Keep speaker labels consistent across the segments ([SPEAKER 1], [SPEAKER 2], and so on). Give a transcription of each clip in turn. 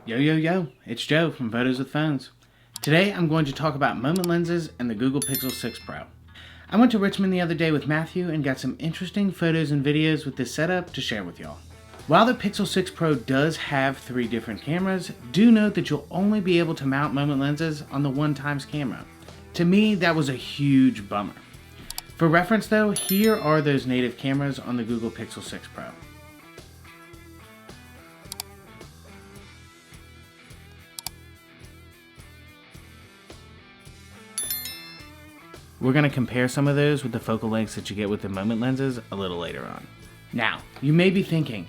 [SPEAKER 1] Yo, yo, yo, it's Joe from Photos with Phones. Today I'm going to talk about moment lenses and the Google Pixel 6 Pro. I went to Richmond the other day with Matthew and got some interesting photos and videos with this setup to share with y'all. While the Pixel 6 Pro does have 3 different cameras, do note that you'll only be able to mount moment lenses on the 1x camera. To me, that was a huge bummer. For reference though, here are those native cameras on the Google Pixel 6 Pro. We're going to compare some of those with the focal lengths that you get with the moment lenses a little later on. Now, you may be thinking,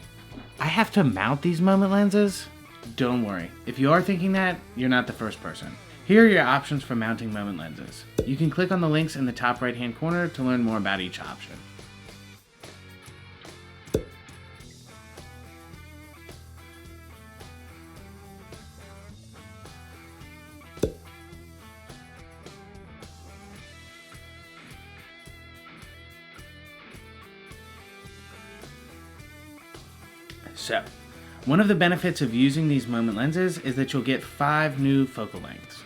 [SPEAKER 1] I have to mount these moment lenses? Don't worry, if you are thinking that, you're not the first person. Here are your options for mounting moment lenses. You can click on the links in the top right hand corner to learn more about each option. So, one of the benefits of using these moment lenses is that you'll get 5 new focal lengths.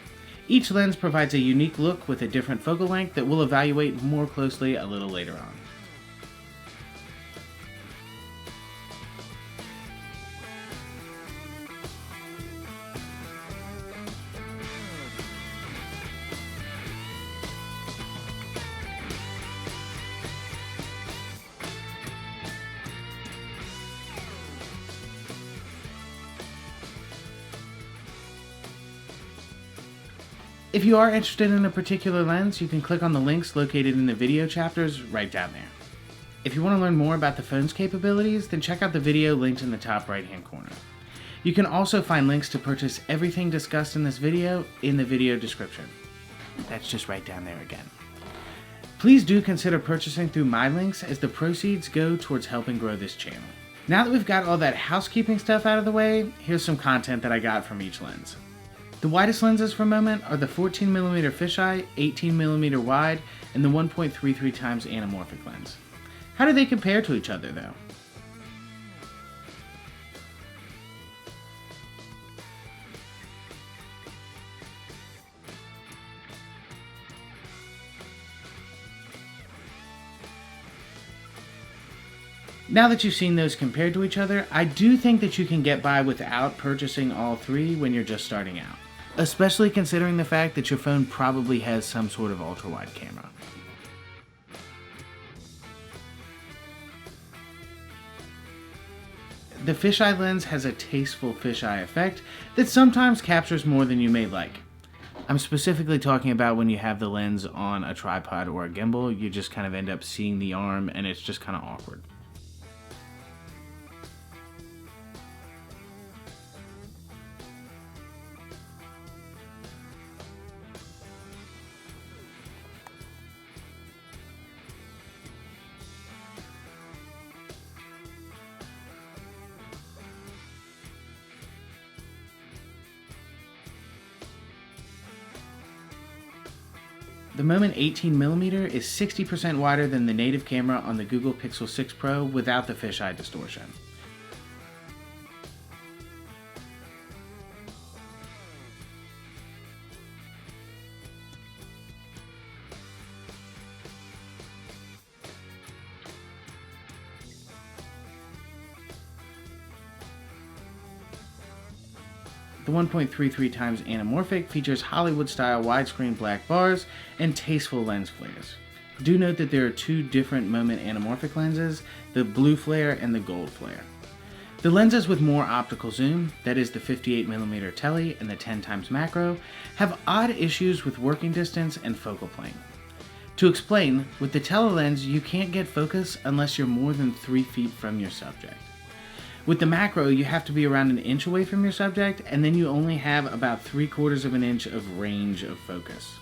[SPEAKER 1] Each lens provides a unique look with a different focal length that we'll evaluate more closely a little later on. If you are interested in a particular lens, you can click on the links located in the video chapters right down there. If you want to learn more about the phone's capabilities, then check out the video linked in the top right hand corner. You can also find links to purchase everything discussed in this video in the video description. That's just right down there again. Please do consider purchasing through my links as the proceeds go towards helping grow this channel. Now that we've got all that housekeeping stuff out of the way, here's some content that I got from each lens. The widest lenses for moment are the 14mm fisheye, 18mm wide, and the 1.33x anamorphic lens. How do they compare to each other though? Now that you've seen those compared to each other, I do think that you can get by without purchasing all 3 when you're just starting out. Especially considering the fact that your phone probably has some sort of ultra-wide camera. The fisheye lens has a tasteful fisheye effect that sometimes captures more than you may like. I'm specifically talking about when you have the lens on a tripod or a gimbal, you just kind of end up seeing the arm and it's just kind of awkward. The Moment 18mm is 60% wider than the native camera on the Google Pixel 6 Pro without the fisheye distortion. The 1.33x anamorphic features Hollywood-style widescreen black bars and tasteful lens flares. Do note that there are 2 different moment anamorphic lenses, the blue flare and the gold flare. The lenses with more optical zoom, that is the 58mm Tele and the 10x macro, have odd issues with working distance and focal plane. To explain, with the Tele lens you can't get focus unless you're more than 3 feet from your subject. With the macro, you have to be around an inch away from your subject, and then you only have about 3/4 of an inch of range of focus.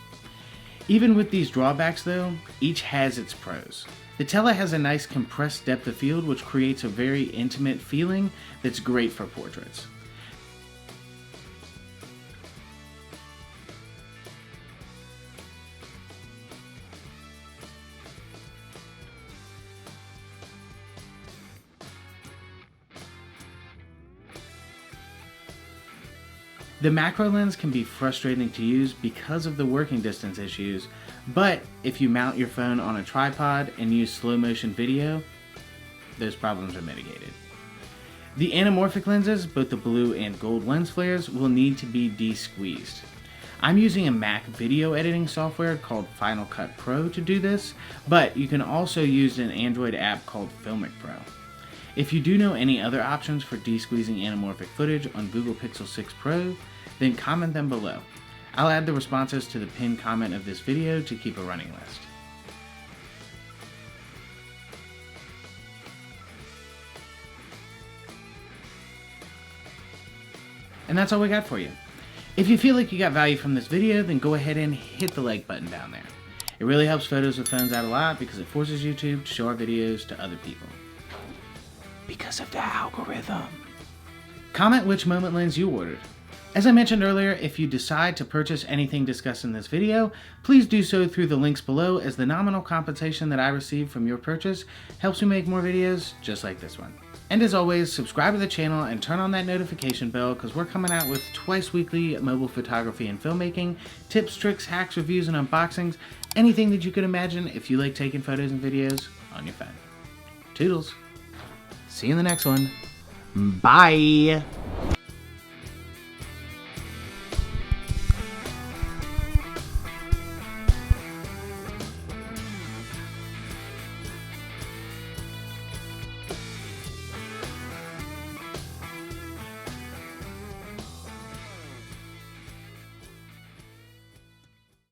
[SPEAKER 1] Even with these drawbacks though, each has its pros. The Tele has a nice compressed depth of field which creates a very intimate feeling that's great for portraits. The macro lens can be frustrating to use because of the working distance issues, but if you mount your phone on a tripod and use slow motion video, those problems are mitigated. The anamorphic lenses, both the blue and gold lens flares, will need to be de-squeezed. I'm using a Mac video editing software called Final Cut Pro to do this, but you can also use an Android app called Filmic Pro. If you do know any other options for de-squeezing anamorphic footage on Google Pixel 6 Pro, then comment them below. I'll add the responses to the pinned comment of this video to keep a running list. And that's all we got for you. If you feel like you got value from this video, then go ahead and hit the like button down there. It really helps photos with phones out a lot because it forces YouTube to show our videos to other people. Because of the algorithm. Comment which moment lens you ordered. As I mentioned earlier, if you decide to purchase anything discussed in this video, please do so through the links below, as the nominal compensation that I receive from your purchase helps me make more videos just like this one. And as always, subscribe to the channel and turn on that notification bell, because we're coming out with twice weekly mobile photography and filmmaking, tips, tricks, hacks, reviews, and unboxings, anything that you could imagine if you like taking photos and videos on your phone. Toodles. See you in the next one. Bye.